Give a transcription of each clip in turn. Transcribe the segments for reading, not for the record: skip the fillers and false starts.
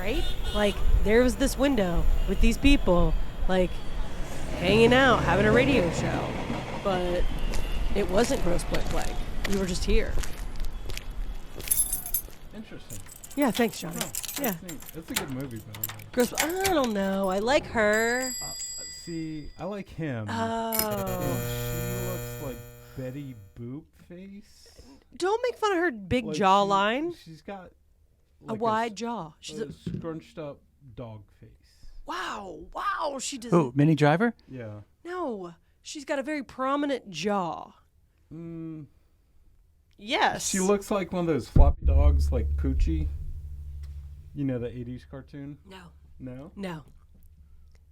right? Like, there was this window with these people, like, hanging out, having a radio show. But it wasn't Gross Point Plague. You were just here. Interesting. Yeah, thanks, Johnny. Yeah. Neat. It's a good movie, by the way. Gross. I don't know. I like her. See, I like him. Oh. She looks like Betty Boop face. Don't make fun of her big Like jawline. She's got A wide jaw. She's a scrunched up dog face. wow. She does. Who, Minnie Driver? Yeah. No, she's got a very prominent jaw. Yes. She looks like one of those floppy dogs, like Poochie. You know the 80s cartoon? No. No? No.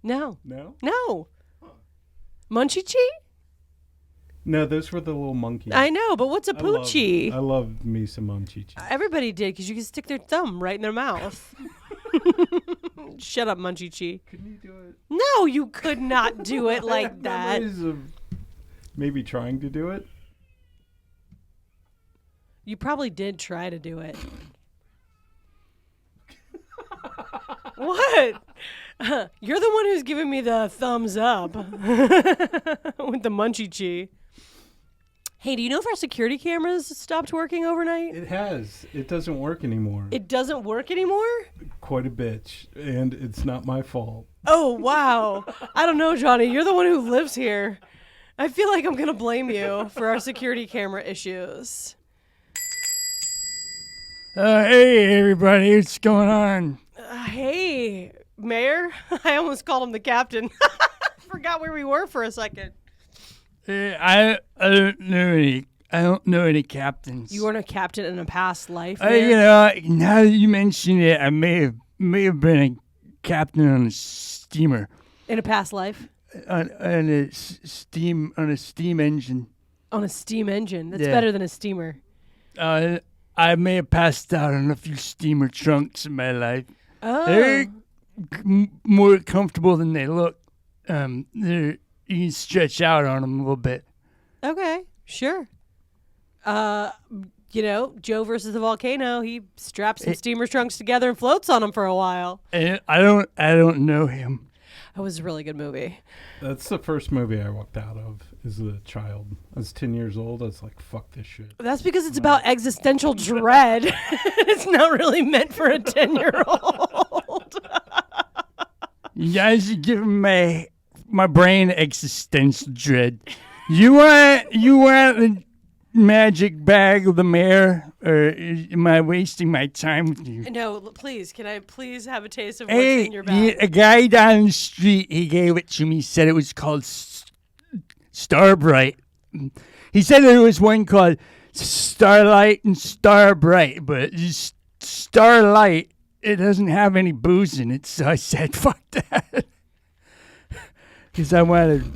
No. No? No. Munchie Chee? No, those were the little monkeys. I know, but what's a poochie? I love me some Munchie. Everybody did, because you can stick their thumb right in their mouth. Shut up, Munchie Chee. Couldn't you do it? No, you could not do it like that. Memories of maybe trying to do it. You probably did try to do it. What? You're the one who's giving me the thumbs up with the Munchie Chee. Hey, do you know if our security cameras stopped working overnight? It has. It doesn't work anymore. It doesn't work anymore? Quite a bitch, and it's not my fault. Oh, wow. I don't know, Johnny. You're the one who lives here. I feel like I'm going to blame you for our security camera issues. Hey, everybody. What's going on? Hey, Mayor. I almost called him the captain. Forgot where we were for a second. I don't know any captains. You weren't a captain in a past life, You know, now that you mention it, I may have been a captain on a steamer. In a past life? On a steam engine. On a steam engine. That's Yeah. better than a steamer. I may have passed out on a few steamer trunks in my life. Oh. They're more comfortable than they look. You can stretch out on them a little bit. Okay, sure. You know, Joe versus the volcano. He straps some steamer trunks together and floats on them for a while. And I don't know him. That was a really good movie. That's the first movie I walked out of as a child. I was 10 years old. I was like, fuck this shit. That's because it's about existential dread. It's not really meant for a 10-year-old. You guys are giving my brain existential dread. You want the magic bag of the mayor, or am I wasting my time with you? No, please. Can I please have a taste of what's in your bag? A guy down the street, he gave it to me. He said it was called Starbright. He said there was one called Starlight and Starbright, but Starlight, it doesn't have any booze in it. So I said, fuck that. Because I wanted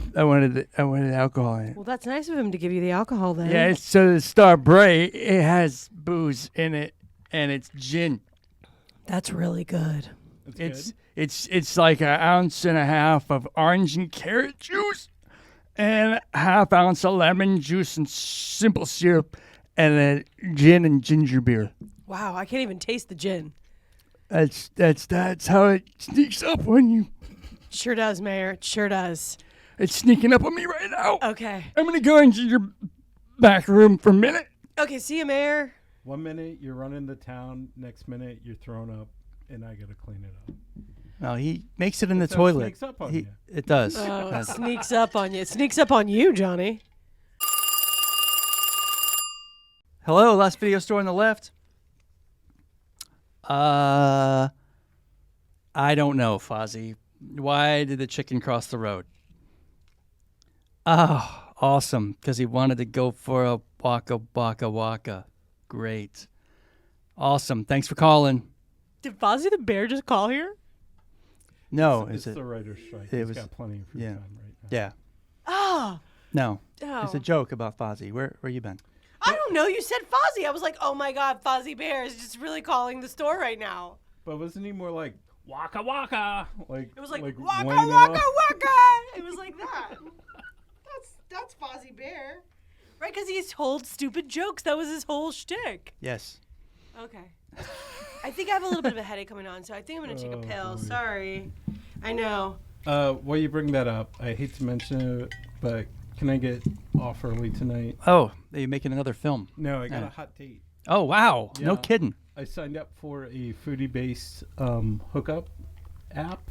alcohol in it. Well, that's nice of him to give you the alcohol then. Yeah, so the Starbright, it has booze in it, and it's gin. That's really good. It's like 1.5 ounces of orange and carrot juice, and 1/2 ounce of lemon juice and simple syrup, and then gin and ginger beer. Wow, I can't even taste the gin. That's how it sneaks up on you. Sure does, Mayor. It sure does. It's sneaking up on me right now. Okay. I'm gonna go into your back room for a minute. Okay, see you, Mayor. 1 minute you're running the town, next minute you're thrown up, and I gotta clean it up. No, he makes it in the So it toilet. sneaks up on you. It does. Oh, it sneaks up on you. It sneaks up on you, Johnny. Hello, last video store on the left. I don't know, Fozzie. Why did the chicken cross the road? Oh, awesome. Because he wanted to go for a waka waka waka. Great. Awesome. Thanks for calling. Did Fozzie the Bear just call here? No, It's is it? the writer's strike. it He's was- got plenty of free yeah. time right now. Yeah. Oh. No. Oh. It's a joke about Fozzie. Where you been? I don't know. You said Fozzie. I was like, oh my God, Fozzie Bear is just really calling the store right now. But wasn't he more like waka waka? Like It was like waka whining waka off? waka. It was like that. That's Fozzie Bear, right? Because he told stupid jokes. That was his whole shtick. Yes. Okay. I think I have a little bit of a headache coming on, so I think I'm going to take a pill. Sorry. I know. While you bring that up, I hate to mention it, but can I get off early tonight? Oh, are you making another film? No, I got a hot date. Oh, wow. Yeah. No kidding. I signed up for a foodie-based hookup app.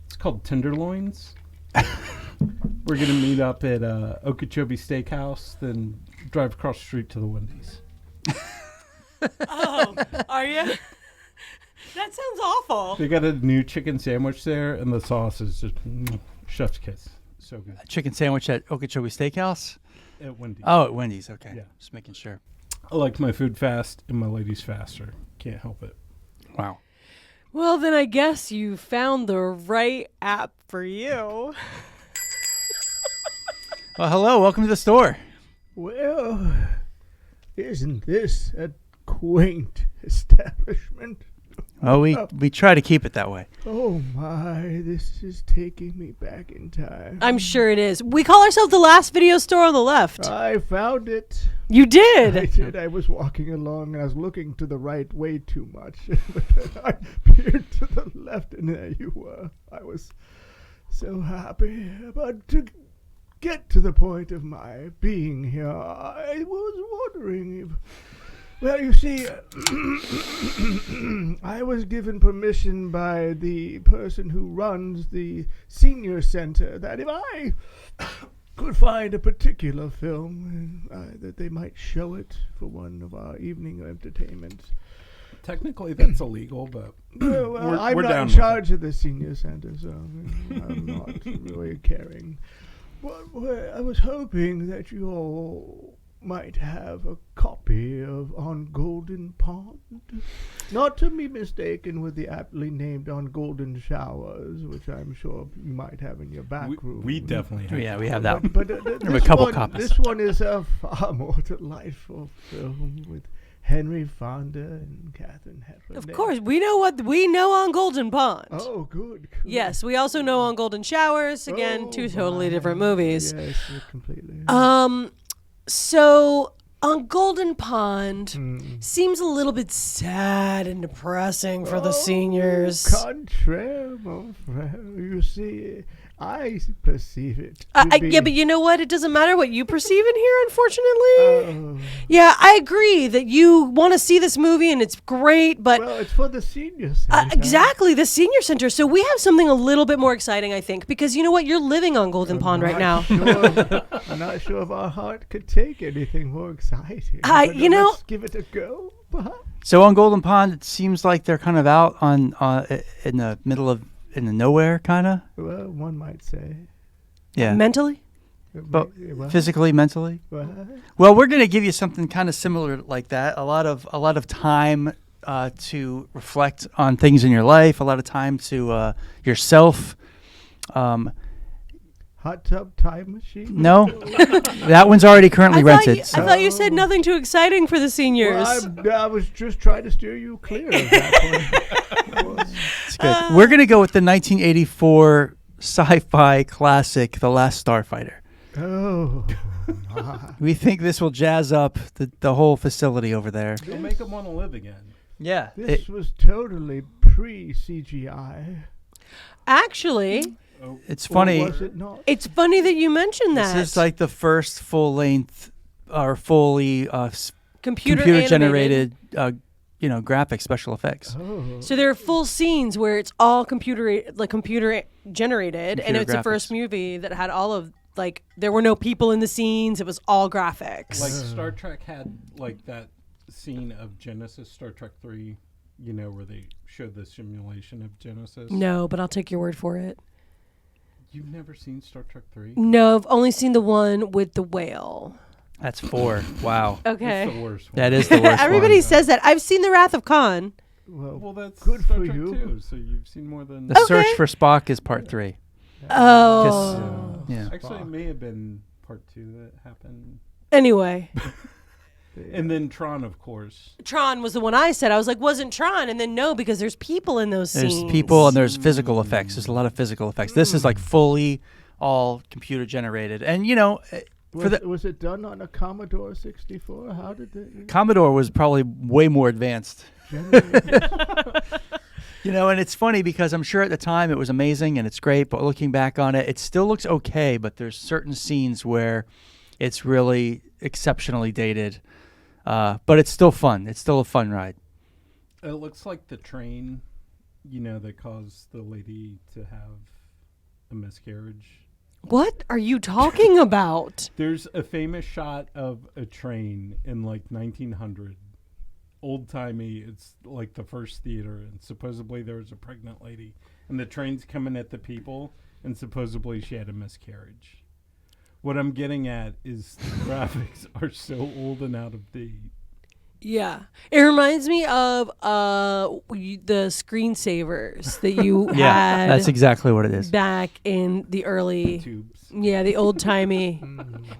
It's called Tenderloins. We're going to meet up at Okeechobee Steakhouse, then drive across the street to the Wendy's. Oh, are you? That sounds awful. They got a new chicken sandwich there, and the sauce is just chef's kiss. So good. A chicken sandwich at Okeechobee Steakhouse? At Wendy's. Oh, at Wendy's. Okay. Yeah. Just making sure. I like my food fast and my ladies faster. Can't help it. Wow. Well, then I guess you found the right app for you. Well, hello. Welcome to the store. Well, isn't this a quaint establishment? Well, we try to keep it that way. Oh my, this is taking me back in time. I'm sure it is. We call ourselves the last video store on the left. I found it. You did. I did. I was walking along and I was looking to the right way too much. But then I peered to the left and there you were. I was so happy. But to get to the point of my being here, I was wondering if... Well, you see, I was given permission by the person who runs the senior center that if I could find a particular film that they might show it for one of our evening entertainments. Technically, that's illegal, but Well, I'm we're not down in with charge of the senior center, so I'm not really caring. But I was hoping that you all might have a copy of On Golden Pond. Not to be mistaken with the aptly named On Golden Showers, which I'm sure you might have in your back room. we definitely have. Yeah, we have that. But have a this couple one, copies. This one is a far more delightful film with Henry Fonda and Katharine Hepburn. Of course, we know on Golden Pond. Oh, good. Yes, we also know on Golden Showers. Again, two totally different movies. Yes, completely. So on Golden Pond seems a little bit sad and depressing for the seniors. Contraire, mon frère. You see, I perceive it. Yeah, but you know what? It doesn't matter what you perceive in here, unfortunately. Oh. Yeah, I agree that you want to see this movie and it's great, but Well, it's for the senior center. exactly, the senior center. So we have something a little bit more exciting, I think, because you know what? You're living on Golden Pond right now. I'm not sure if our heart could take anything more exciting. But you know- let's give it a go, perhaps. So on Golden Pond, it seems like they're kind of out on in the middle of in the nowhere, kind of. Well, one might say. Yeah. Mentally? But What? physically, mentally. What? Well, we're going to give you something kind of similar like that. A lot of time to reflect on things in your life. A lot of time to yourself. Hot tub time machine? No, that one's already currently rented. I thought you said nothing too exciting for the seniors. Well, I was just trying to steer you clear of that one. It's good. We're going to go with the 1984 sci-fi classic, The Last Starfighter. Oh. We think this will jazz up the whole facility over there. It'll make them want to live again. Yeah. This was totally pre-CGI. Actually, It's funny. Or was it not? it's funny that you mentioned that. This is like the first full-length or fully computer computer-generated, graphic special effects. Oh. So there are full scenes where it's all computer generated, and Computer it's the first graphics. movie that had all of there were no people in the scenes. It was all graphics. Like Star Trek had like that scene of Genesis, Star Trek 3, where they showed the simulation of Genesis. No, but I'll take your word for it. You've never seen Star Trek 3? No, I've only seen the one with the whale. That's 4. Wow. Okay. It's the worst one. That is the worst Everybody one. says that. I've seen The Wrath of Khan. Well, that's good Star for Trek you. 2, so you've seen more than... The Search for Spock is part 3. Oh. Yeah. Actually, it may have been part 2 that happened. Anyway, And then Tron, of course. Tron was the one I said. I was like, wasn't Tron? And then no, because there's people in those There's scenes. people and there's physical effects. There's a lot of physical effects. This is like fully all computer generated. And Was it done on a Commodore 64? How did they? Commodore was probably way more advanced generators. You know, and it's funny because I'm sure at the time it was amazing and it's great, but looking back on it, it still looks okay, but there's certain scenes where it's really exceptionally dated. But it's still fun. It's still a fun ride. It looks like the train, that caused the lady to have a miscarriage. What are you talking about? There's a famous shot of a train in like 1900. Old-timey. It's like the first theater, and supposedly there was a pregnant lady, and the train's coming at the people, and supposedly she had a miscarriage. What I'm getting at is the graphics are so old and out of date. Yeah. It reminds me of the screensavers that you Yeah, had. that's exactly what it is. Back in the early Tubes. Yeah, the old timey.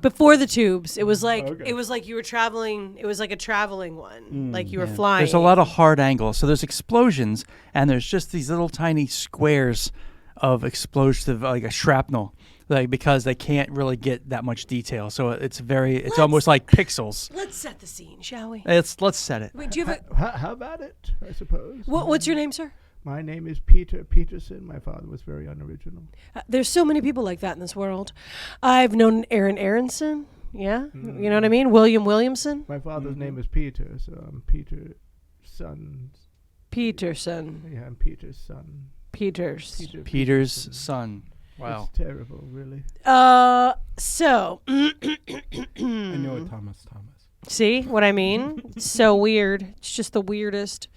Before the tubes. It was like Okay. it was like you were traveling. It was like a traveling one. Like you were flying. There's a lot of hard angles. So there's explosions, and there's just these little tiny squares of explosive, like a shrapnel, like because they can't really get that much detail. So it's almost like pixels. Let's set the scene, shall we? Let's set it. Wait, do you have How about it, I suppose? what's your name, sir? My name is Peter Peterson. My father was very unoriginal. There's so many people like that in this world. I've known Aaron Aronson. Yeah, you know what I mean. William Williamson. My father's name is Peter, so I'm Peter's son. Peterson. Yeah, I'm Peter's son. Peters. Peter's son. Wow. It's terrible, really. So I know it, Thomas. see what I mean? It's so weird. It's just the weirdest.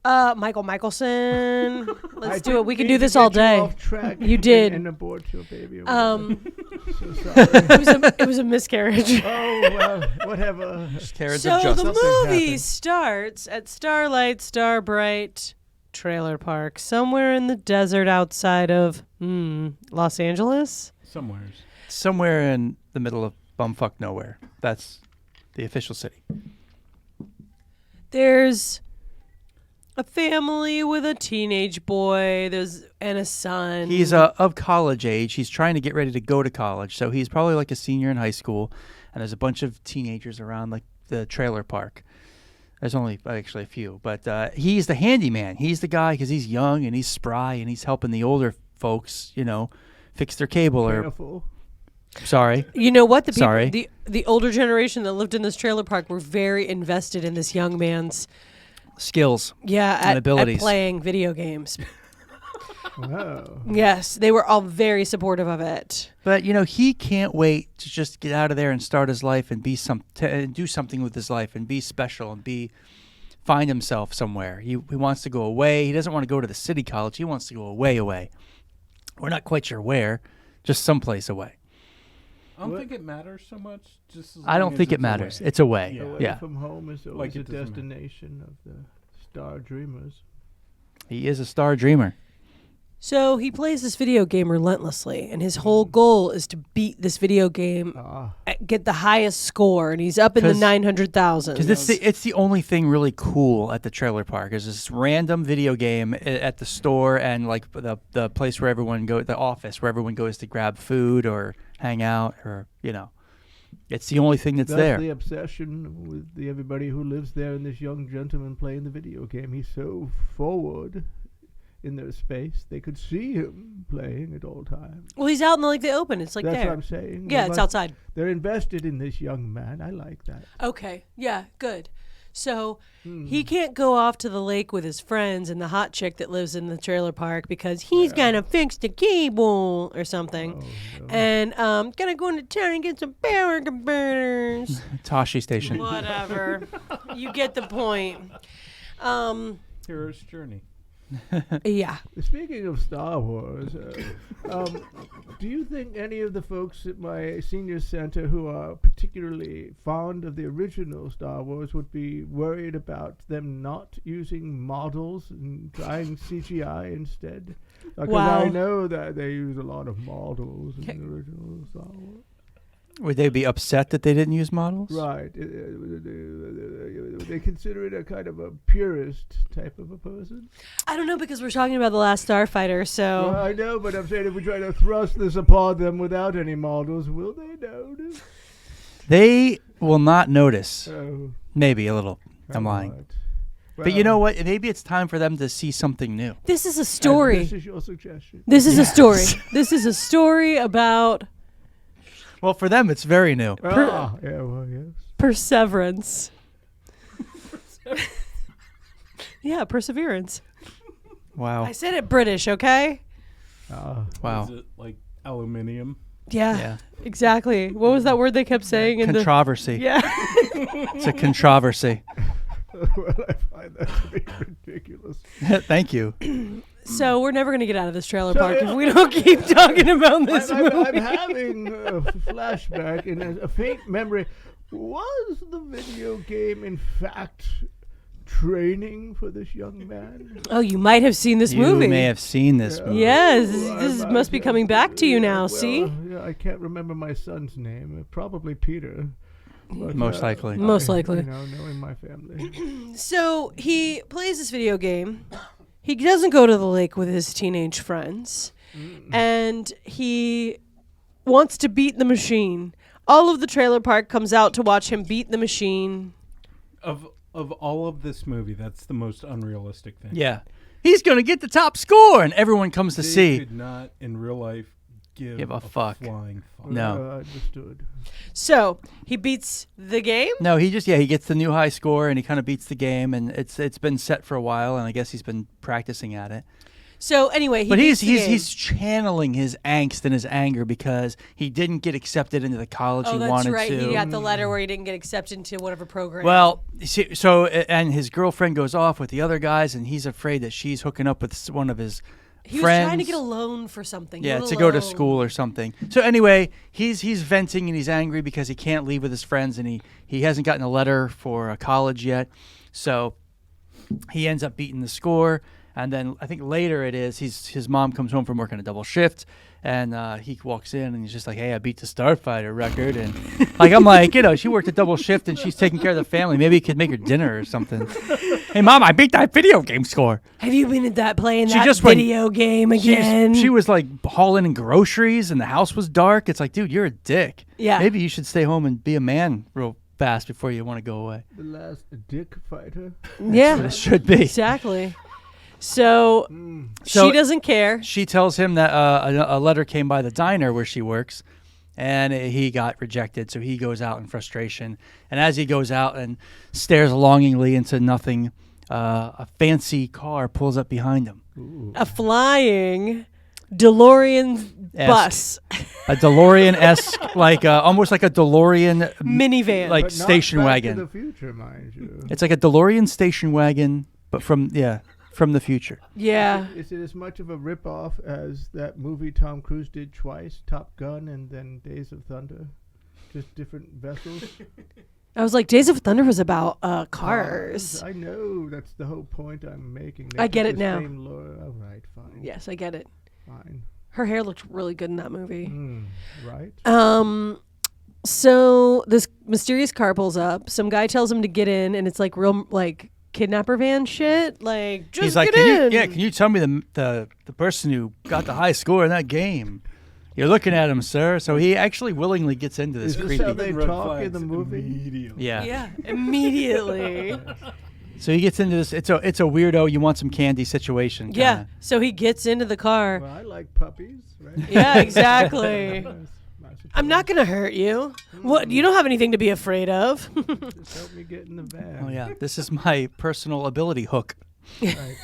Michael Michelson. Let's do it. We can do this all day. Off track You did. And abort your baby. Um, So sorry. it was a miscarriage. Oh, well, whatever. Carrots So of the justice. movie happened. starts at Starlight Starbright Trailer Park, somewhere in the desert outside of Los Angeles. Somewhere in the middle of bumfuck nowhere. That's the official city. There's a family with a teenage boy. And a son. He's of college age. He's trying to get ready to go to college, so he's probably like a senior in high school. And there's a bunch of teenagers around like the trailer park. There's only actually a few, but he's the handyman. He's the guy because he's young and he's spry and he's helping the older folks, fix their cable Careful. Sorry. You know what? The people, Sorry. the older generation that lived in this trailer park were very invested in this young man's Skills. at abilities. playing video games. Wow. Yes, they were all very supportive of it. But he can't wait to just get out of there and start his life and do something with his life and be special and find himself somewhere. He wants to go away. He doesn't want to go to the city college. He wants to go away. We're not quite sure where, just someplace away. I don't think it matters so much. I don't think it matters. It's away. Yeah. Away Yeah. from home is always Like a it doesn't matter. destination of the star dreamers. He is a star dreamer. So he plays this video game relentlessly, and his whole goal is to beat this video game, get the highest score, and he's up in the 900,000. Because it's the only thing really cool at the trailer park is this random video game at the store and like the place where everyone the office where everyone goes to grab food or hang out or it's the only thing that's there. The obsession with everybody who lives there and this young gentleman playing the video game. He's so forward in their space. They could see him playing at all times. Well, he's out in the open. It's like That's there. what I'm saying. Yeah, it's outside. They're invested in this young man. I like that. Okay. Yeah, good. So he can't go off to the lake with his friends and the hot chick that lives in the trailer park because he's gonna fix the cable or something. Oh, no. And gonna go into town and get some power converters. Tashi Station. Whatever. You get the point. Hero's Journey. Yeah. Speaking of Star Wars, do you think any of the folks at my senior center who are particularly fond of the original Star Wars would be worried about them not using models and trying CGI instead? Because Wow. I know that they use a lot of models in the original Star Wars. Would they be upset that they didn't use models? Right. They consider it a kind of a purist type of a person. I don't know because we're talking about the Last Starfighter, so Well, I know, but I'm saying if we try to thrust this upon them without any models, will they notice? They will not notice. Oh, Maybe a little. I'm come lying. on. But you know what? Maybe it's time for them to see something new. This is a story. This is your suggestion. This is a story. This is a story about Well, for them, it's very new. Yeah, well, yes. perseverance. Yeah, perseverance. Wow. I said it British, okay? Wow. Is it like aluminium? Yeah, Yeah. exactly. What was that word they kept saying in the... Controversy. Yeah. It's a controversy. Well, I find that to be ridiculous. Thank you. So we're never going to get out of this trailer park if we don't keep talking about this I'm movie. having a flashback and a faint memory. Was the video game, in fact, training for this young man? Oh, you might have seen this movie. You may have seen this movie. Yes, this must be coming back to you now, Well, see? Yeah, I can't remember my son's name. Probably Peter. But, Most likely. Most likely. You know, knowing my family. So he plays this video game. He doesn't go to the lake with his teenage friends. And he wants to beat the machine. All of the trailer park comes out to watch him beat the machine. Of all of this movie, that's the most unrealistic thing. Yeah. He's going to get the top score, and everyone comes to They see. could not in real life give a fuck. flying fuck. No. Understood. So he beats the game. No, he gets the new high score, and he kind of beats the game, and it's been set for a while, and I guess he's been practicing at it. So anyway, But beats the game. he's channeling his angst and his anger because he didn't get accepted into the college Oh, he that's wanted right. to. He got the letter where he didn't get accepted into whatever program. Well, see, so and his girlfriend goes off with the other guys, and he's afraid that she's hooking up with one of his he was friends. trying to get a loan for something. Yeah, Get a to go to loan. school or something. So anyway, he's venting and he's angry because he can't leave with his friends, and he hasn't gotten a letter for college yet. So he ends up beating the score. And then I think later it is his mom comes home from working a double shift, and he walks in and he's just like, "Hey, I beat the Starfighter record," and like I'm like, she worked a double shift and she's taking care of the family. Maybe he could make her dinner or something. Hey, Mom, I beat that video game score. Have you been at that playing She that just went- video game again? She was like hauling in groceries and the house was dark. It's like, dude, you're a dick. Yeah. Maybe you should stay home and be a man real fast before you want to go away. The last dick fighter. It should be. Exactly. So So- she doesn't care. She tells him that a letter came by the diner where she works, and he got rejected. So he goes out in frustration. And as he goes out and stares longingly into nothing, a fancy car pulls up behind him. A flying DeLorean bus A DeLorean-esque, like almost like a DeLorean minivan. like But not station Back wagon. To the Future, mind you. It's like a DeLorean station wagon, but from the future. Yeah. Is it as much of a rip-off as that movie Tom Cruise did twice, Top Gun and then Days of Thunder? Just different vessels? I was like, Days of Thunder was about cars. I know. That's the whole point I'm making. I get It's it the now. same all right, fine. Yes, I get it. Fine. Her hair looked really good in that movie. Right? So this mysterious car pulls up. Some guy tells him to get in, and it's like real like kidnapper van shit. Like, just He's like, get in. can you tell me the person who got the high score in that game? You're looking at him, sir. So he actually willingly gets into this Is this creepy. how they Red talk in flags the movie? immediately. Yeah. Yeah, immediately. So he gets into this. It's a weirdo. You want some candy situation. Yeah. kinda. So he gets into the car. Well, I like puppies, right? Yeah, exactly. Yes, I suppose. I'm not gonna hurt you. What? You don't have anything to be afraid of. Just help me get in the van. Oh yeah. This is my personal ability hook. Right.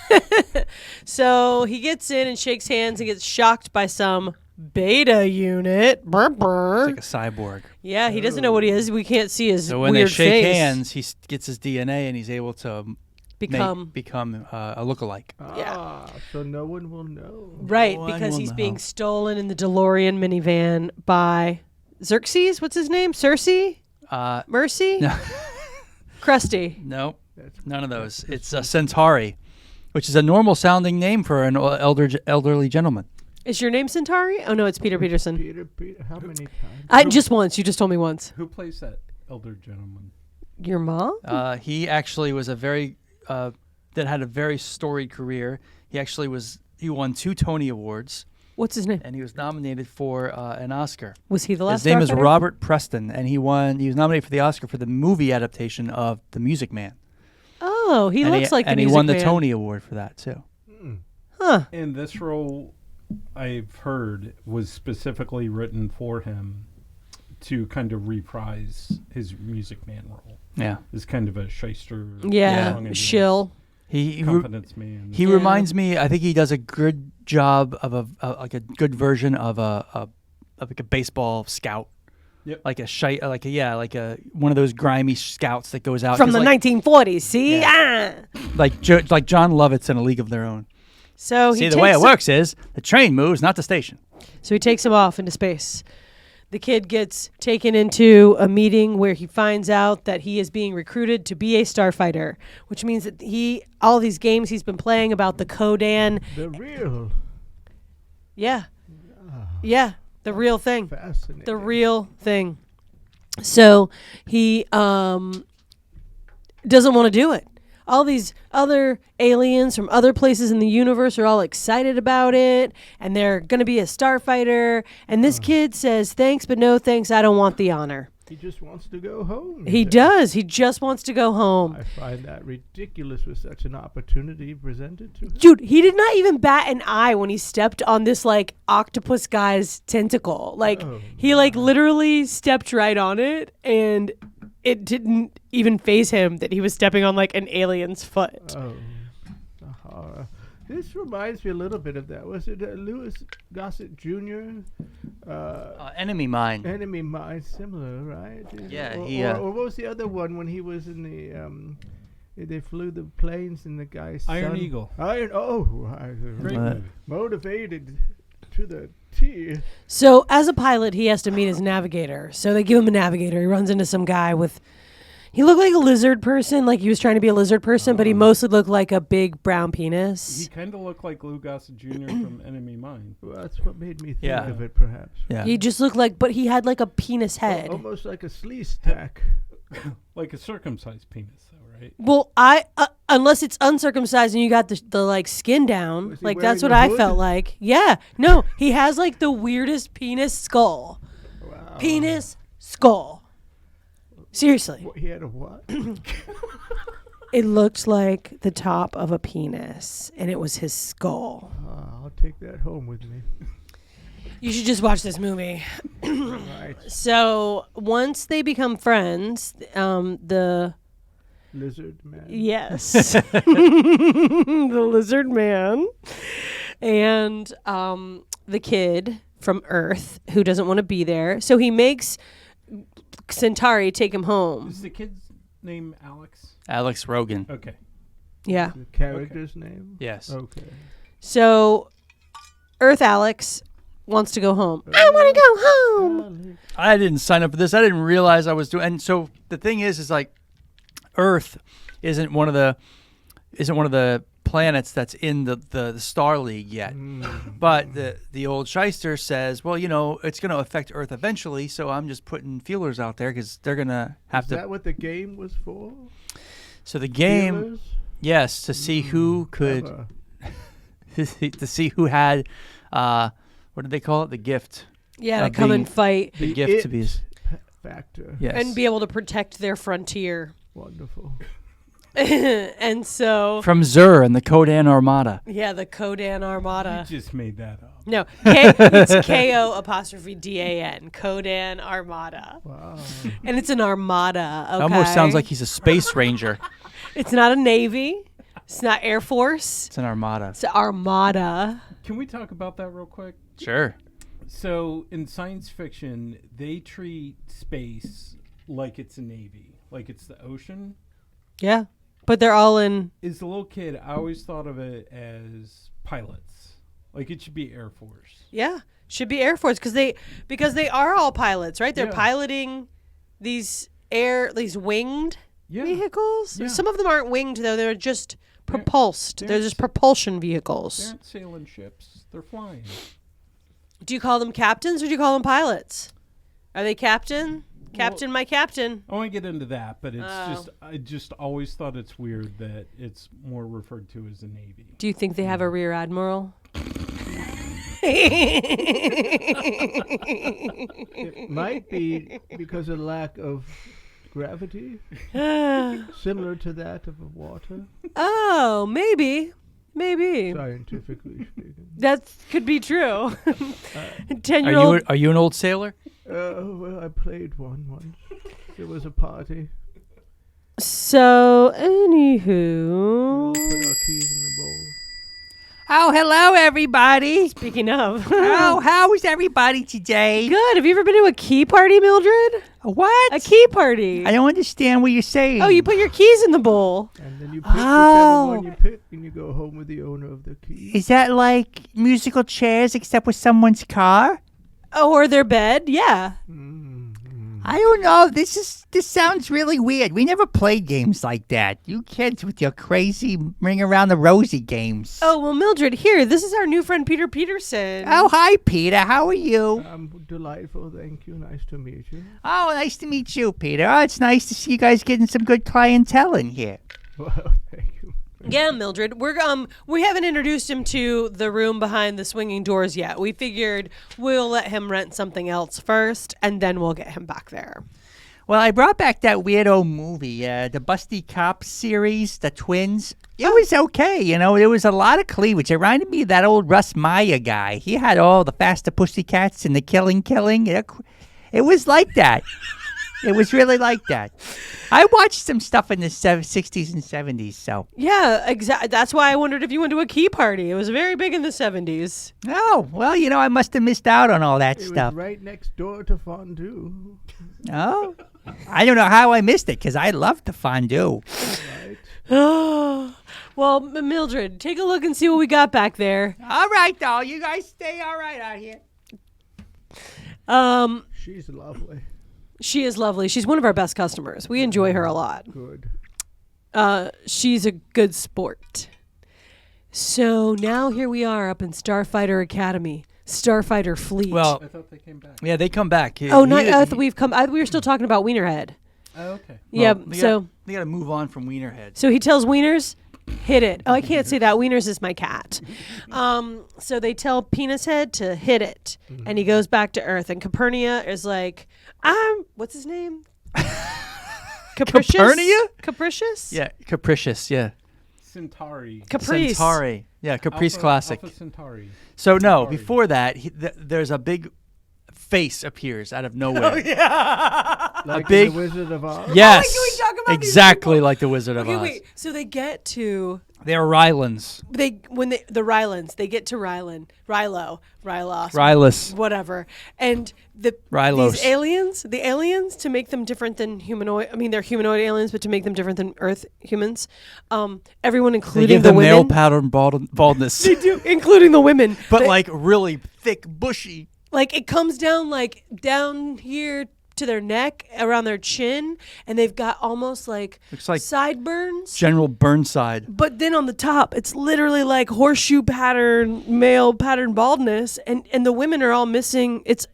So he gets in and shakes hands and gets shocked by some beta unit. Brr, brr. It's like a cyborg. Yeah, he doesn't know what he is. We can't see his So when weird they shake face. hands, he gets his DNA and he's able to become become a lookalike. Ah, so no one will know. right No one because will he's know. being stolen in the DeLorean minivan by Xerxes. What's his name? Cersei? Mercy? No. Krusty. No, That's none of those. It's a Centauri, which is a normal sounding name for an elderly gentleman. Is your name Centauri? Oh no, it's Peter Peterson. Peter, how many times? Just once. You just told me once. Who plays that elder gentleman? Your mom? He actually was that had a very storied career. He won 2 Tony Awards, What's his name? and he was nominated for an Oscar. Was he the last? His name is Starfighter? Robert Preston, and he was nominated for the Oscar for the movie adaptation of The Music Man. Oh, Oh, he looks like the and he Music won the Man. Tony Award for that too. Huh. And this role, I've heard, was specifically written for him to kind of reprise his Music Man role. Yeah, As kind of a shyster. Yeah, long and shill. he confidence man. he Yeah. reminds me. I think he does a good job of like a good version of a like a baseball scout. Yep. Like a one of those grimy scouts that goes out From the 1940s, see? Yeah. like John Lovitz in A League of Their Own. So See, the way it works is the train moves, not the station. So he takes him off into space. The kid gets taken into a meeting where he finds out that he is being recruited to be a starfighter, which means that all these games he's been playing about the Kodan. The real. Yeah. Yeah. The real thing. Fascinating. The real thing. So he doesn't want to do it. All these other aliens from other places in the universe are all excited about it, and they're going to be a starfighter. And this kid says, thanks, but no thanks. I don't want the honor. He just wants to go home. He said. does. He just wants to go home. I find that ridiculous with such an opportunity presented to him. Dude, he did not even bat an eye when he stepped on this, like, octopus guy's tentacle. Like, Oh, he, like, literally stepped right on it, and it didn't even faze him that he was stepping on, like, an alien's foot. Oh, the horror. This reminds me a little bit of that. Was it Louis Gossett Jr.? Enemy Mine. Enemy Mine, similar, right? Yeah, or what was the other one when he was in the... They flew the planes and the guy's Iron son- Eagle. Great What? movie. Motivated to the T. So, as a pilot, he has to meet his navigator. So they give him a navigator. He runs into some guy with... He looked like a lizard person, like he was trying to be a lizard person, but he mostly looked like a big brown He penis. kind of looked like Lou Gossett Jr. from Enemy Mine. Well, that's what made me think Yeah. of it, perhaps. Yeah. He just looked like... But he had, like, a penis head. Almost like a sleaze stack. Like a circumcised penis, though, right? Well, unless it's uncircumcised and you got the like skin down, Was he like that's what wearing a I hood? felt like. Yeah, no, he has like the weirdest penis skull. Wow. Penis skull. Seriously, What, he had a what? it looked like the top of a penis, and it was his skull. I'll take that home with me. You should just watch this movie. Right. So once they become friends, the Lizard man. yes, the lizard man, and the kid from Earth who doesn't want to be there. So he makes Centauri take him home. Is the kid's name Alex? Alex Rogan. Okay. Yeah. The character's name? Yes. Okay. So Earth Alex wants to go home. I want to go home. Alex. I didn't sign up for this. I didn't realize I was doing. And so the thing is like, Earth isn't one of the planets that's in the Star League yet. But the old shyster says, well, you know, it's going to affect Earth eventually, so I'm just putting feelers out there because they're going to have Is to. that what the game was for? So the game, Feelers? yes, to see who could, Clever. to see who had, what did they call it? The gift. Yeah, to Of come being- and fight The The gift to it be. factor. Yes. and be able to protect their frontier. Wonderful. And so, From Zur and the Kodan Armada. yeah, the Kodan You Armada. just made that up. No, it's KO''DAN, Kodan Armada. Wow. And it's an armada, okay? Almost sounds like he's a space ranger. It's not a Navy. It's not Air Force. It's an armada. It's Armada. Can we talk about that real quick? Sure. So in science fiction, they treat space like it's a navy, like it's the ocean. Yeah. But they're all in... As a little kid, I always thought of it as pilots. Like it should be Air Force. Yeah. Should be Air Force because they are all pilots, right? They're Yeah. piloting these winged Yeah. vehicles. Yeah. Some of them aren't winged, though. They're just propulsed. They're just propulsion They vehicles. aren't sailing ships. They're flying. Do you call them captains or do you call them pilots? Are they captain? Captain, my captain. I want to get into that, but it's Oh. I just always thought it's weird that it's more referred to as a navy. Do you think they have a rear admiral? It might be because of lack of gravity, Ah. similar to that of water, Oh, maybe. scientifically speaking. That could be true. Are 10-year-old. you an old sailor? Well, I played one once. It was a party. So, We all anywho. put our keys in the bowl. Oh, hello, everybody. Speaking of. Oh, how's everybody today? Good. Have you ever been to a key party, Mildred? What? A key party. I don't understand what you're saying. Oh, you put your keys in the bowl. And then you pick whichever Oh. one you pick, and you go home with the owner of the keys. Is that like musical chairs except with someone's car? Oh, or their bed. Yeah. I don't know. This sounds really weird. We never played games like that. You kids with your crazy ring around the rosy games. Oh, well, Mildred, here. This is our new friend, Peter Peterson. Oh, hi, Peter. How are you? I'm delightful, thank you. Nice to meet you. Oh, nice to meet you, Peter. Oh, it's nice to see you guys getting some good clientele in here. Well, thank you. Yeah, Mildred. We haven't introduced him to the room behind the swinging doors yet. We figured we'll let him rent something else first, and then we'll get him back there. Well, I brought back that weirdo movie, the Busty Cops series, The Twins. It was okay, you know. There was a lot of cleavage. It reminded me of that old Russ Meyer guy. He had all the Faster Pussycats and the Killing. It was like that. It was really like that. I watched some stuff in the 60s and 70s, so. Yeah, exactly. That's why I wondered if you went to a key party. It was very big in the 70s. Oh, well, you know, I must have missed out on all that It stuff. was right next door to fondue. Oh, I don't know how I missed it because I loved the fondue. Right? Oh, well, Mildred, take a look and see what we got back there. All right, though. You guys stay all right out here. She's lovely. She is lovely. She's one of our best customers. We enjoy her a lot. Good. She's a good sport. So now here we are up in Starfighter Academy, Starfighter Fleet. Well, I thought they came back. yeah, they come back. oh, we've come. We were still talking about Wienerhead. Oh, okay. Yeah. They So got to move on from Wienerhead. so he tells Wieners, hit it. Oh, I can't say that. Wieners is my cat. So they tell Penis Head to hit it, and he goes back to Earth. And Capernia is like, what's his name? Capricious? Capernia? Capricious? Yeah, Capricious. Yeah, Centauri. Caprice. Centauri. Yeah, Caprice Alpha- Classic. Alpha Centauri. So no, Centauri. before that, there's a big face appears out of nowhere. Like big- in the Wizard of Oz. Yes, can we talk about these exactly people? like the Wizard of Okay, Oz. wait. So they get to They're Rylands. the Rylans. They get to Rylos, Rylus. whatever, and Rylos. these aliens, to make them different than humanoid. I mean, they're humanoid aliens, but to make them different than Earth humans, everyone, They including give the them nail women, pattern baldness, they do, including the women, but They- like really thick, bushy. like it comes down like down here to their neck, around their chin, and they've got almost like Looks like sideburns. General Burnside. But then on the top, it's literally like horseshoe pattern, male pattern baldness, and the women are all missing. It's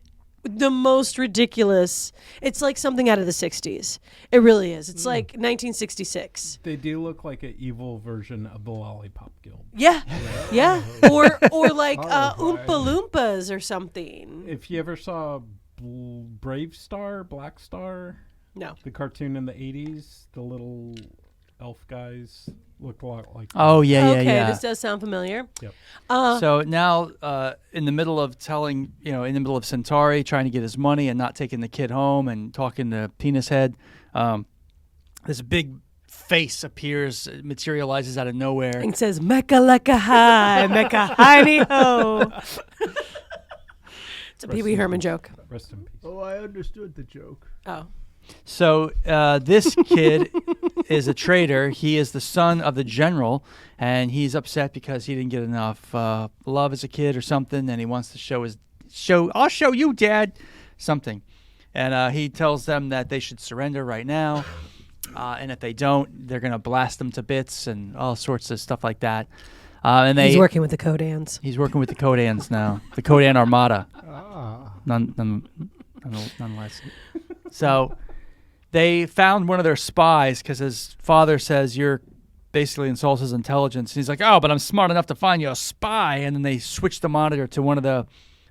the most ridiculous. It's like something out of the 60s. It really is. It's like 1966. They do look like an evil version of the Lollipop Guild. Yeah, yeah. Or like Horrifying. Oompa Loompas or something. If you ever saw Brave Star, Black Star, No. the cartoon in the 80s, the little elf guys look a lot like Oh yeah, Okay, yeah. this does sound familiar. Yep. So now, in the middle of in the middle of Centauri trying to get his money and not taking the kid home and talking to Penis Head, this big face appears, materializes out of nowhere. And says, Mecca lecca hi, Mecca hi ho. It's a Pee Wee Herman joke. Rest in peace. Oh, I understood the joke. Oh. So this kid is a traitor. He is the son of the general, and he's upset because he didn't get enough love as a kid or something, and he wants to show I'll show you, Dad, something. And he tells them that they should surrender right now, and if they don't, they're going to blast them to bits and all sorts of stuff like that. And He's working with the Kodans. He's working with the Kodans now, the Kodan Armada. Ah. Nonetheless. So they found one of their spies because his father says you're basically insults his intelligence. And he's like, oh, but I'm smart enough to find you a spy. And then they switched the monitor to one of the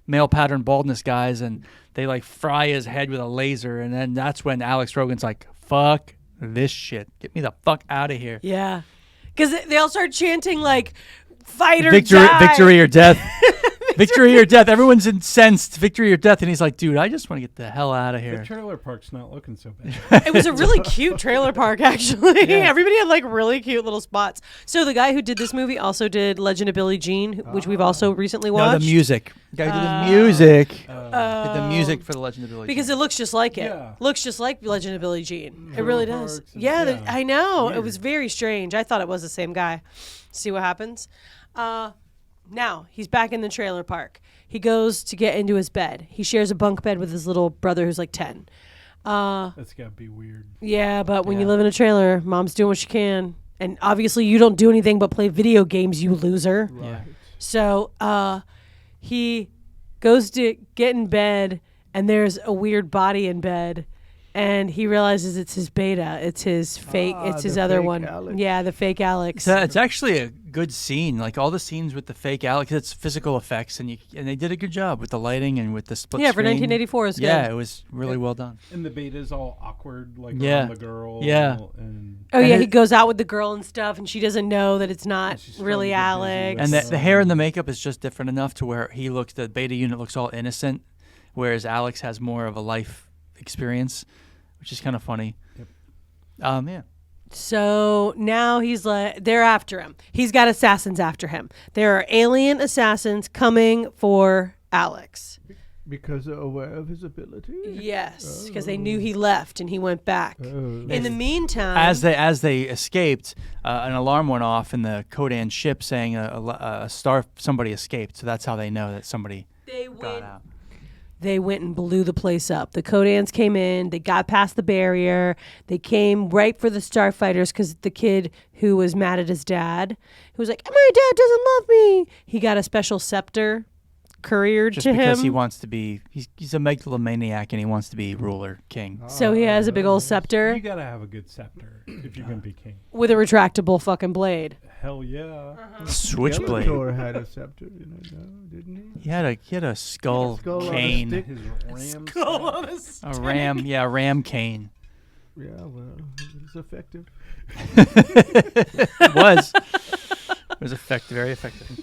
male pattern baldness guys, and they like fry his head with a laser, and then that's when Alex Rogan's like, "Fuck this shit, get me the fuck out of here." Yeah, because they all start chanting like, "Fight or Victory, die." victory or death. Victory or death. Everyone's incensed. Victory or death. And he's like, dude, I just want to get the hell out of The here. trailer park's not looking so bad. It was a really cute trailer park, actually. Everybody had like really cute little spots. So the guy who did this movie also did Legend of Billie Jean, which we've also recently No, watched. the music. The guy did the music. Did the music for the Legend of Billie Because Jean. it looks just like it. Yeah. Looks just like Legend of Billie Jean. It Trailer really does. parks and- Yeah, yeah. I know. It Weird. was very strange. I thought it was the same guy. See what happens? Now he's back in the trailer park. He goes to get into his bed. He shares a bunk bed with his little brother who's like 10. That's gotta be weird. Yeah, but when you Yeah. live in a trailer, mom's doing what she can. And obviously you don't do anything but play video games, you loser. Right. So he goes to get in bed, and there's a weird body in bed. And he realizes it's his beta. It's his fake. It's the his other fake one. Alex. Yeah, the fake Alex. So it's actually a good scene. Like all the scenes with the fake Alex, it's physical effects, and they did a good job with the lighting and with the split Yeah, for screen. 1984 is good. Yeah, it was really well done. And the beta's all awkward, like Yeah. around the girl. Yeah. And Oh, yeah, And he it- goes out with the girl and stuff, and she doesn't know that it's not she's really starting to get busy Alex. with And the hair and the makeup is just different enough to where the beta unit looks all innocent, whereas Alex has more of a life experience, which is kind of funny. Yep. Yeah. So now he's like, they're after him. He's got assassins after him. There are alien assassins coming for Alex. Because they're aware of his ability. Yes, because they knew he left and he went back. Oh. In the meantime, As they escaped, an alarm went off in the Kodan ship saying somebody escaped. So that's how they know that somebody they got went, out. they went and blew the place up. The Kodans came in. They got past the barrier. They came right for the Starfighters because the kid who was mad at his dad, who was like, "My dad doesn't love me," he got a special scepter couriered Just to because him. he wants to be, he's a megalomaniac and he wants to be ruler, king. So he has a big old scepter you gotta have a good scepter if you're gonna be king. with a retractable fucking blade. Hell yeah. Switchblade. Skeletor had a scepter, didn't he? He had a skull Skull on a cane, stick. His ram. a ram, a ram cane. Yeah, well, it's effective. It was. It was effective, very effective.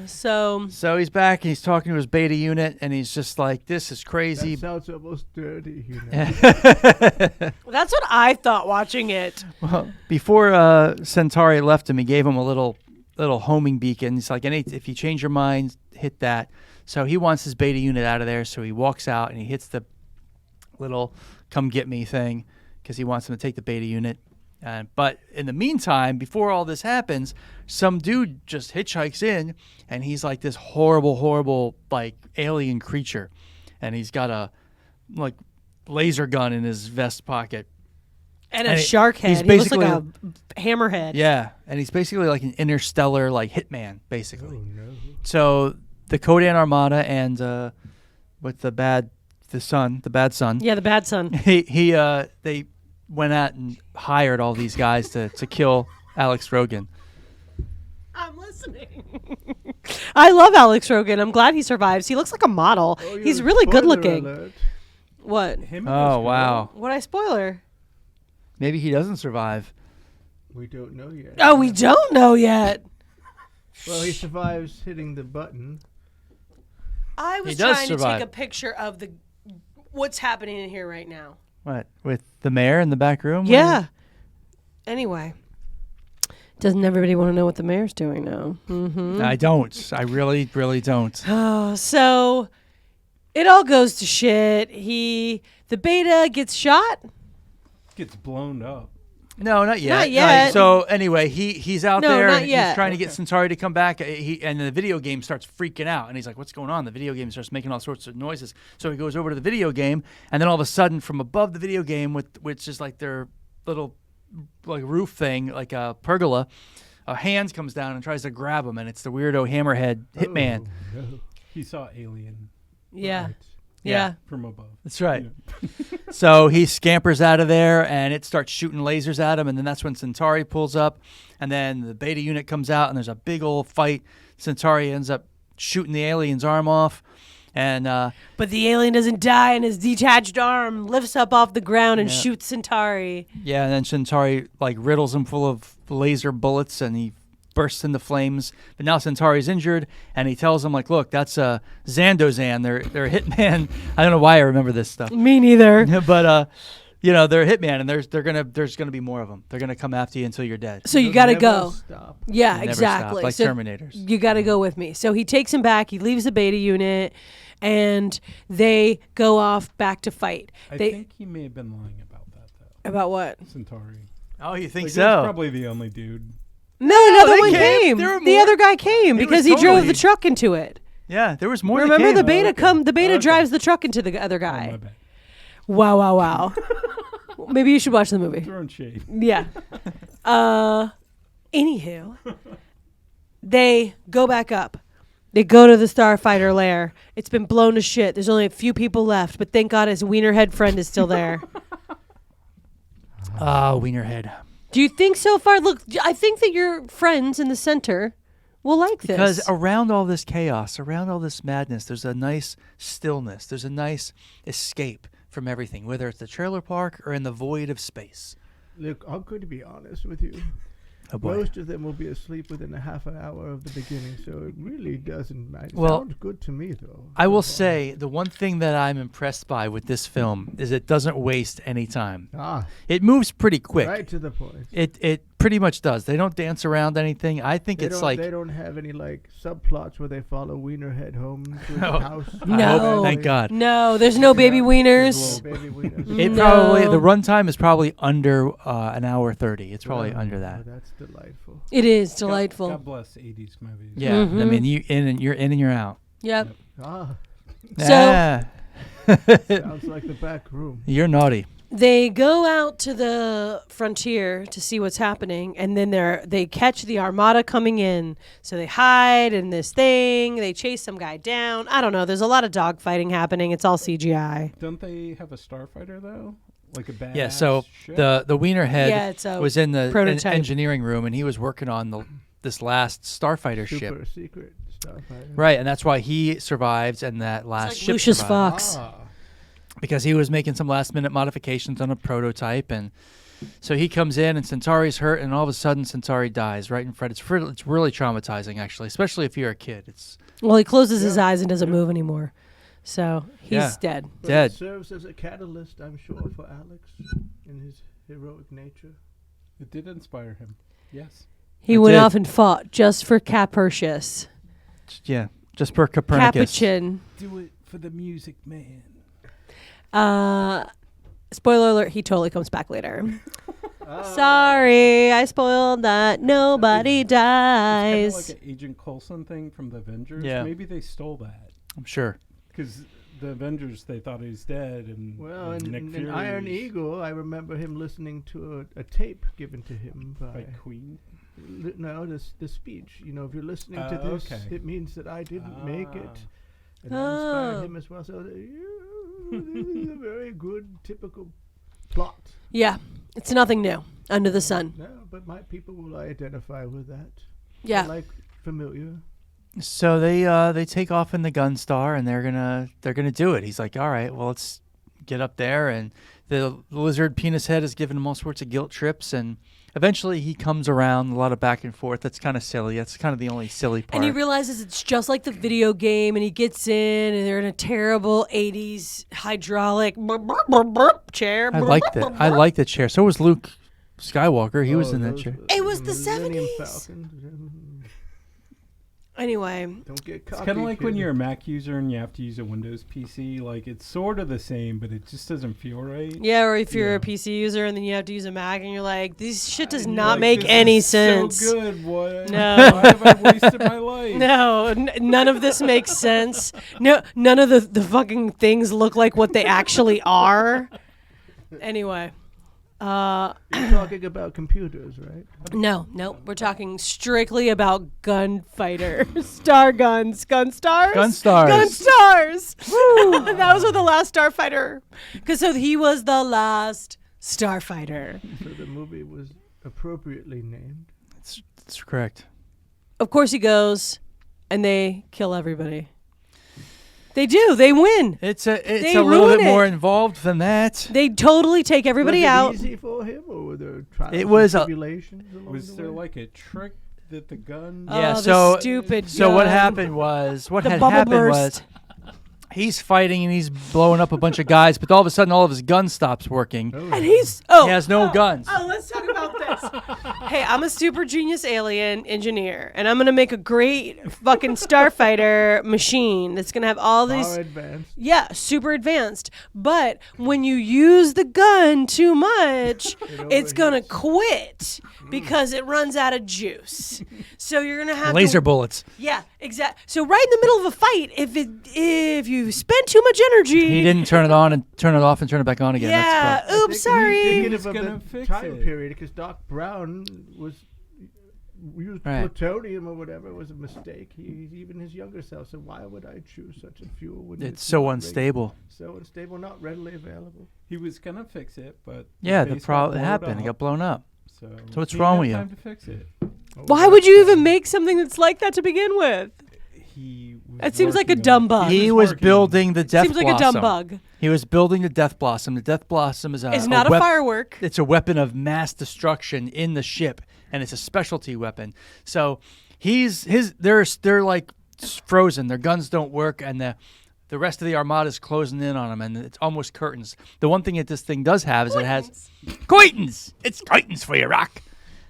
So he's back and he's talking to his beta unit and he's just like, "This is crazy." That sounds almost dirty, That's what I thought watching it. Well, before Centauri left him, he gave him a little homing beacon. He's like, if you change your mind, hit that. So he wants his beta unit out of there. So he walks out and he hits the little "come get me" thing because he wants him to take the beta unit. But in the meantime, before all this happens, some dude just hitchhikes in, and he's like this horrible, like alien creature, and he's got a like laser gun in his vest pocket. And a And shark he's head. He looks like a basically- hammerhead. Yeah, and he's basically like an interstellar like hitman, basically. Oh, no. So the Kodan Armada and with the bad son, Yeah, the bad son. they went out and hired all these guys to kill Alex Rogan. I'm listening. I love Alex Rogan. I'm glad he survives. He looks like a model. Oh, He's yeah, really good spoiler looking. alert. What? Him and Oh this wow, What I spoiler? maybe he doesn't survive. We don't know yet. Oh, we don't know yet. Well, he survives hitting the button. I was He does trying survive. to take a picture of what's happening in here right now. What, with the mayor in the back room? Yeah. Anyway, doesn't everybody want to know what the mayor's doing now? Mm-hmm. I don't. I really don't. Oh, so it all goes to shit. The beta gets shot. gets blown up. No, not yet. Not yet. So anyway, he's out No, there. not He's yet. trying to get Centauri to come back. And the video game starts freaking out, and he's like, "What's going on?" The video game starts making all sorts of noises. So he goes over to the video game, and then all of a sudden, from above the video game, which is like their little like roof thing, like a pergola, a hand comes down and tries to grab him, and it's the weirdo hammerhead hitman. Oh, no. He saw Alien Yeah. Right. Yeah. from above. That's right. So he scampers out of there, and it starts shooting lasers at him, and then that's when Centauri pulls up, and then the beta unit comes out, and there's a big old fight. Centauri ends up shooting the alien's arm off. And but the alien doesn't die, and his detached arm lifts up off the ground and shoots Centauri. Yeah, and then Centauri like riddles him full of laser bullets, and he bursts into flames. But now Centauri's injured, and he tells him like, "Look, that's a Zandozan. They're a hitman." I don't know why I remember this stuff. Me neither. But they're a hitman, and there's gonna be more of them. They're gonna come after you until you're dead. So you got to Never go. Stop. Yeah, They never exactly. stop, like So Terminators. you got to go with me. So he takes him back. He leaves the beta unit, and they go off back to fight. I They think he may have been lying about that, though. about what? Centauri. Oh, you think Like, so? He's probably the only dude. No, another they one came. came. There were The more. other guy came It because was he drove totally- the truck into it. Yeah, there was more. that Remember came. the beta The beta Okay. drives the truck into the other Oh, guy. my bad. Wow. Maybe you should watch the movie. Throwing shade. Yeah. Anywho, they go back up. They go to the Starfighter lair. It's been blown to shit. There's only a few people left, but thank God his wienerhead friend is still there. Wienerhead. Do you think so far? Look, I think that your friends in the center will like this. Because around all this chaos, around all this madness, there's a nice stillness. There's a nice escape from everything, whether it's the trailer park or in the void of space. Look, I'm going to be honest with you. Oh boy. Most of them will be asleep within a half an hour of the beginning, so it really doesn't matter. Well, Sounds good to me, though. I will So far. say the one thing that I'm impressed by with this film is it doesn't waste any time. It moves pretty quick. Right to the point. It pretty much does. They don't dance around anything. I think it's like they don't have any like subplots where they follow Wienerhead home to his No. house. No. thank God. no, there's no baby wieners. Little baby wieners. It No. probably the runtime is probably under an hour 30. It's probably Wow, under that. That's delightful. It is delightful. God bless 80s movies. Yeah, I Mhm. mean you're in and you're out. Yep. Ah, So- Yeah. sounds like the back room. You're naughty. They go out to the frontier to see what's happening, and then they catch the armada coming in. So they hide in this thing. They chase some guy down. I don't know. There's a lot of dogfighting happening. It's all CGI. Don't they have a starfighter, though? Like a bad Yeah, so ship? the Wienerhead Yeah, it's a was in the prototype. engineering room, and he was working on this last Starfighter ship. Super secret Starfighter. Right, and that's why he survived and that last It's like ship Lucius survived. Fox. Because he was making some last-minute modifications on a prototype, and so he comes in, and Centauri's hurt, and all of a sudden Centauri dies right in front. It's really traumatizing, actually, especially if you're a kid. It's Well, he closes his eyes and doesn't move anymore. So he's Yeah. dead. But Dead. It serves as a catalyst, I'm sure, for Alex in his heroic nature. It did inspire him. Yes. He It went did. off and fought just for Capercius. just for Copernicus. Capuchin. Do it for the music, man. Spoiler alert, he totally comes back later. Sorry, I spoiled that. Nobody It's kind of dies. like an Agent Coulson thing from the Avengers. Yeah. Maybe they stole that. I'm sure. Because the Avengers, they thought he was dead. And Well, and Nick in Fury Iron was Eagle, I remember him listening to a tape given to him by by Queen. no, the speech. You know, if you're listening to this, Okay. it means that I didn't make it, Ah. and that Oh. inspired him as well. So this is a very good, typical plot. Yeah, it's nothing new under the sun. No, but my people will identify with that. Yeah. They're, like familiar. So they take off in the Gunstar, and they're gonna do it. He's like, all right, well, let's get up there, and the lizard penis head is giving him all sorts of guilt trips, and eventually he comes around. A lot of back and forth. That's kind of silly. That's kind of the only silly part. And he realizes it's just like the video game, and he gets in, and they're in a terrible 80s hydraulic chair. I like that. I like the chair. So was Luke Skywalker. He was Oh, in that those chair. were It was the Millennium 70s. Falcon. Anyway, Don't get It's cocky. kind of like when kid. you're a Mac user and you have to use a Windows PC. Like, it's sort of the same, but it just doesn't feel right. yeah, or if you're Yeah. a PC user and then you have to use a Mac, and you're like, this shit does And not like, make this any is sense. So good. What? No. Why have I wasted my life? No, none of this makes sense. No, none of the fucking things look like what they actually are. Anyway, You're talking about computers, right? no, we're talking strictly about gunfighter, star guns, gun stars, Gun stars. gun stars. Woo! That was with the Last Starfighter, because so he was the last Starfighter. So the movie was appropriately named. That's correct. Of course, he goes and they kill everybody. They do. They win. It's They a little ruin bit more it. involved than that. They totally take everybody out. Was it easy for him, or were there trials It was and a- tribulations along Was the there way? like a trick that the gun? Yeah, Oh, so- the stupid So what gun. happened was The bubble burst. he's fighting and he's blowing up a bunch of guys, but all of a sudden all of his gun stops working. Oh. And he's He has no guns. Oh, let's talk about this. Hey, I'm a super genius alien engineer, and I'm gonna make a great fucking starfighter machine that's gonna have all these. Far advanced. Yeah, super advanced. But when you use the gun too much, it's gonna quit because it runs out of juice. So you're gonna have Laser to, bullets. Yeah, exactly. So right in the middle of a fight, if you spend too much energy, He didn't turn it on and turn it off and turn it back on again. Yeah. That's Oops, sorry. Thinking He's of gonna the fix time it. period, because Doc Brown was used Right. plutonium or whatever was a mistake. He's even his younger self said, "Why would I choose such a fuel when it's so unstable. so unstable, not readily available?" He was gonna fix it, but Yeah, the base got problem blown happened. It got blown up. So what's he wrong didn't with have you? time to fix it. Why would you even make something that's like that to begin with? He was That seems like a working dumb on it. bug. He was working. building the Death Seems like Blossom. a dumb bug. He was building the Death Blossom. The Death Blossom is It's not a firework. It's a weapon of mass destruction in the ship, and it's a specialty weapon. So they're like frozen. Their guns don't work, and the rest of the armada is closing in on them, and it's almost curtains. The one thing that this thing does have is it has curtains. It's curtains for you, Rock.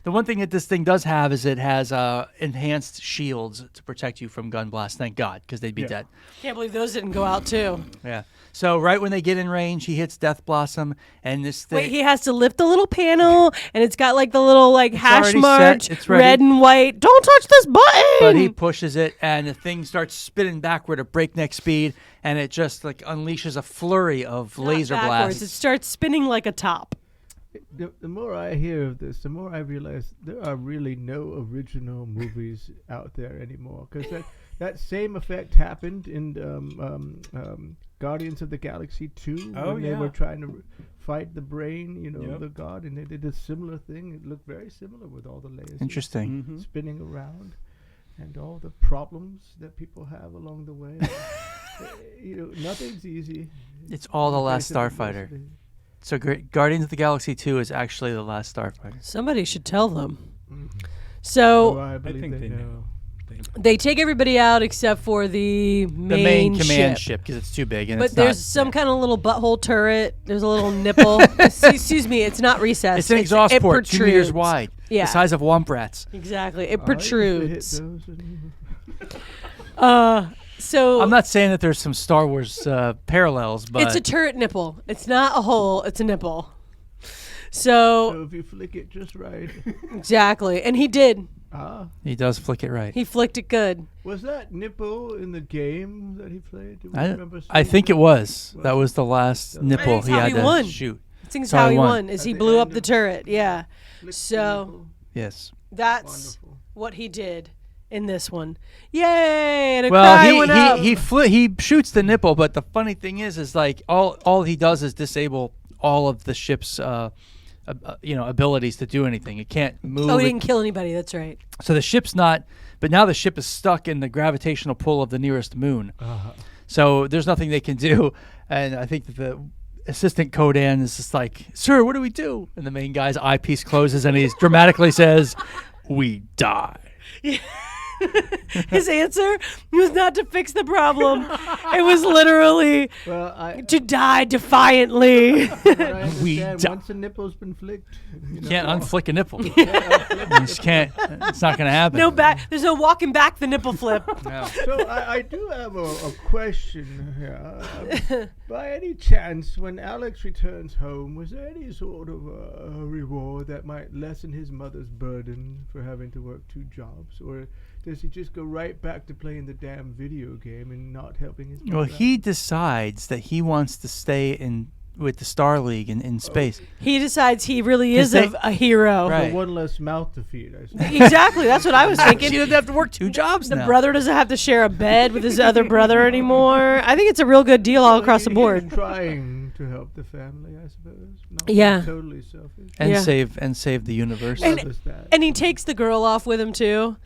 The one thing that this thing does have is it has enhanced shields to protect you from gun blasts. Thank God, because they'd be dead. Can't believe those didn't go out too. Yeah. So right when they get in range, he hits Death Blossom, and this thing. Wait, he has to lift the little panel, and it's got like the little like hash already marked set. It's ready. red and white. Don't touch this button. But he pushes it, and the thing starts spinning backward at breakneck speed, and it just like unleashes a flurry of Not laser backwards. It blasts. starts spinning like a top. The more I hear of this, the more I realize there are really no original movies out there anymore. Because that same effect happened in Guardians of the Galaxy 2 Oh, when they yeah. were trying to fight the brain, Yep. the god, and they did a similar thing. It looked very similar with all the lasers Interesting. Mhm. spinning around and all the problems that people have along the way. Nothing's easy. It's all the In Last face of Starfighter. adversity. So great. Guardians of the Galaxy 2 is actually the Last Starfighter. Somebody should tell them. Oh, So I believe think they know. know. they take everybody out except for the The main command ship. ship, because it's too big. And But it's there's not, some kind of little butthole turret. There's a little nipple. Excuse me, it's not recessed. It's an exhaust it port, 2 meters protrudes. wide, Yeah. the size of womp rats. Exactly. It I used to hit protrudes. those and- So I'm not saying that there's some Star Wars parallels, but it's a turret nipple. It's not a hole. It's a nipple. So So if you flick it just right. exactly, and he did. he does flick it right. He flicked it good. Was that nipple in the game that he played? Do we I remember I seeing think it was. That Was was the last I nipple think he how had he to won. shoot. I think it's So how he he won. won. Is At he the blew up end the of- turret? Yeah. Flick the So nipple. Yes. that's Wonderful. what he did in this one. Yay! And a Well, cry went up. he shoots the nipple, but the funny thing is like all he does is disable all of the ship's abilities to do anything. It can't move. Oh, he didn't kill anybody. That's right. So the ship's not. But now the ship is stuck in the gravitational pull of the nearest moon. So there's nothing they can do. And I think that the assistant Kodan is just like, "Sir, what do we do?" And the main guy's eyepiece closes, and he dramatically says, "We die." His answer was not to fix the problem. It was literally Well, I to die defiantly. what I We understand, di- once a nipple's been flicked, You can't unflick a nipple. You just can't. It's not going to happen. No back. There's no walking back the nipple flip. No. So I do have a question here. By any chance, when Alex returns home, was there any sort of a reward that might lessen his mother's burden for having to work 2 jobs? Or does he just go right back to playing the damn video game and not helping his mother Well, out? he decides that he wants to stay with the Star League in space. He decides he really is 'Cause a hero. Right. So one less mouth to feed, I suppose. Exactly. That's what I was He thinking. doesn't have to work 2 jobs The now. brother doesn't have to share a bed with his other brother anymore. I think it's a real good deal all across the board. He's trying to help the family, I suppose. Not Yeah. totally selfish. And Yeah. save the universe. And- What was that? And he takes the girl off with him too.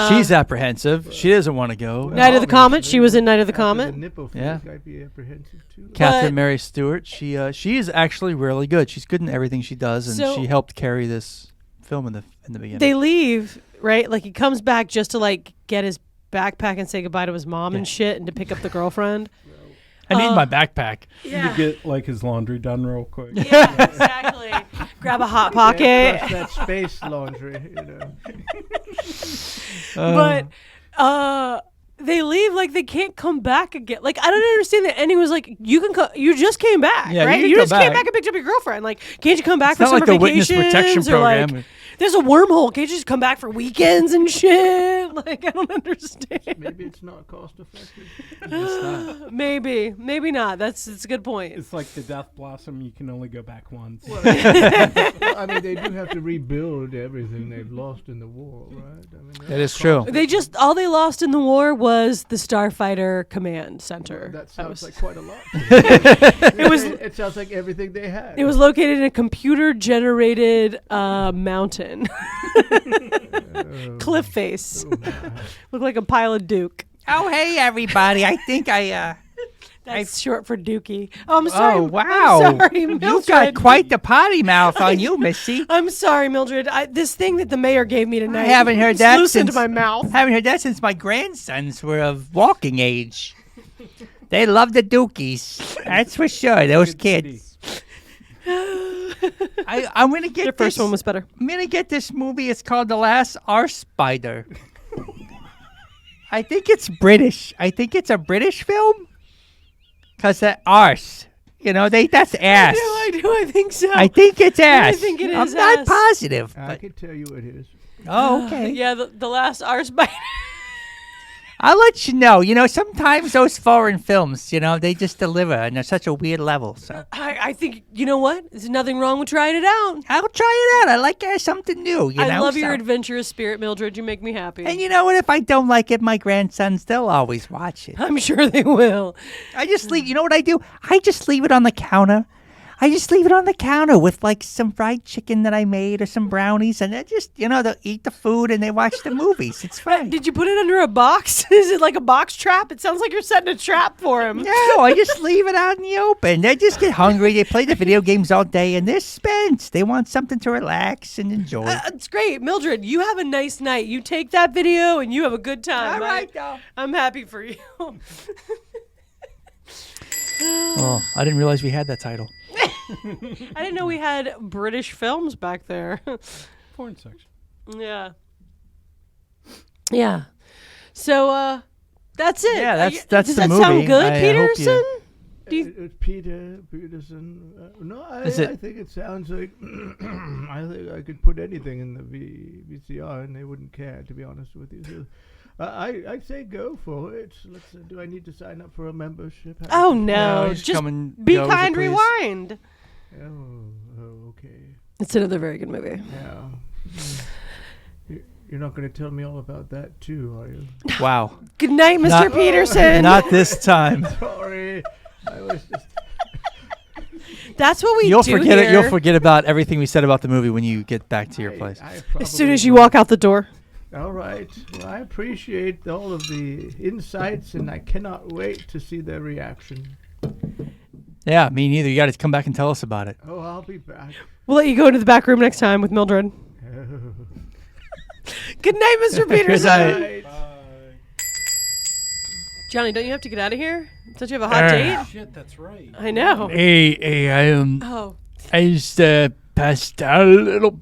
She's apprehensive. She doesn't want to go. Night of the Comet. She was in Night of the After Comet. The nipple Yeah. flick, I'd be apprehensive too. Catherine But- Mary Stewart. She is actually really good. She's good in everything she does, and So- she helped carry this film in the beginning. They leave, right? Like he comes back just to like get his backpack and say goodbye to his mom and shit, and to pick up the girlfriend. I need my backpack. To get like his laundry done real quick. Yeah, exactly. Grab a hot pocket. Plus that space laundry, you know. But they leave like they can't come back again. Like I don't understand that. And he was like, "You can come. You just came back, Yeah, right? you can You come just came back. back and picked up your girlfriend. Like, can't you come back It's for not summer like the witness vacations protection or like program. there's a wormhole? Can't you just come back for weekends and shit? Like I don't understand. Maybe it's not cost effective. Maybe not. It's a good point. It's like the Death Blossom. You can only go back once. Well, I mean, they do have to rebuild everything they've lost in the war, right? I mean, That is true. All they lost in the war was the Starfighter Command Center. That That sounds was- like quite a lot. It was- It sounds like everything they had. It was located in a computer-generated mountain, cliff face. Looked like a pile of Duke. Oh, hey, everybody. I think That's short for Dookie. Oh, I'm sorry. Oh, wow. I'm sorry, Mildred. You've got quite the potty mouth on you, Missy. I'm sorry, Mildred. This thing that the mayor gave me tonight. I haven't heard just that loosened since my mouth. Haven't heard that since my grandsons were of walking age. They love the Dookies. That's for sure. Those kids. I'm gonna get Their first this. one was better. I'm gonna get this movie. It's called The Last Starfighter. I think it's British. I think it's a British film. Cause that arse, that's ass. I do. I think so. I think it's ass. think it I'm is not ass. positive. I But, can tell you it is. oh, okay. Yeah, the last arse bite. I'll let you know. Sometimes those foreign films, they just deliver and they're such a weird level. So I think, you know what? There's nothing wrong with trying it out. I'll try it out. I like something new. I love your so. adventurous spirit, Mildred. You make me happy. And you know what? If I don't like it, my grandsons, they'll always watch it. I'm sure they will. I just leave. You know what I do? I just leave it on the counter. I just leave it on the counter with like some fried chicken that I made or some brownies, and they just, they'll eat the food and they watch the movies. It's fine. Did you put it under a box? Is it like a box trap? It sounds like you're setting a trap for him. No, I just leave it out in the open. They just get hungry. They play the video games all day, and they're spent. They want something to relax and enjoy. It's great. Mildred, you have a nice night. You take that video and you have a good time. All right, though. I'm happy for you. Oh, I didn't realize we had that title. I didn't know we had British films back there. Porn section. Yeah. Yeah. So, that's it. Yeah, that's Does the that movie. sound good, I hope you- Peterson? Do you- It's Peterson. No, I Is it- think it sounds like I think I could put anything in the VCR and they wouldn't care. To be honest with you, so, I'd say go for it. Do I need to sign up for a membership? Oh, no. just Just come and be go, kind, please. rewind. Oh, okay. It's another very good movie. Yeah. You're not going to tell me all about that too, are you? Wow. Good night, Mr. Not- Peterson. Not this time. Sorry, I was just. That's what we You'll do forget here. it. You'll forget about everything we said about the movie when you get back to your place. As soon as you walk out the door. All right. Well, I appreciate all of the insights, and I cannot wait to see their reaction. Yeah, me neither. You got to come back and tell us about it. Oh, I'll be back. We'll let you go into the back room next time with Mildred. Good night, Mr. Peterson. night. Johnny, don't you have to get out of here? Don't you have a hot date? Shit, that's right. I know. Hey, Oh, I just passed out a little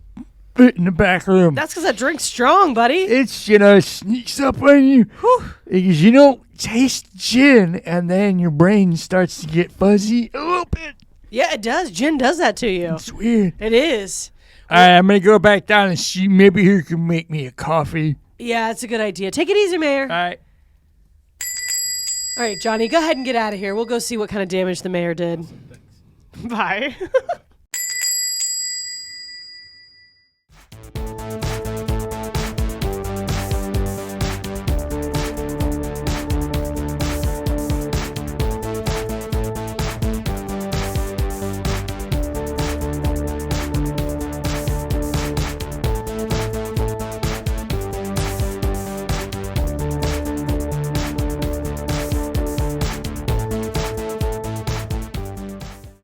bit in the back room. that's because I drink strong, buddy. It's, sneaks up on you. Because you don't taste gin, and then your brain starts to get fuzzy a little bit. Yeah, it does. Gin does that to you. It's weird. It is. All right, I'm going to go back down and see. Maybe he can make me a coffee. Yeah, it's a good idea. Take it easy, Mayor. All right. All right, Johnny, go ahead and get out of here. We'll go see what kind of damage the mayor did. Bye.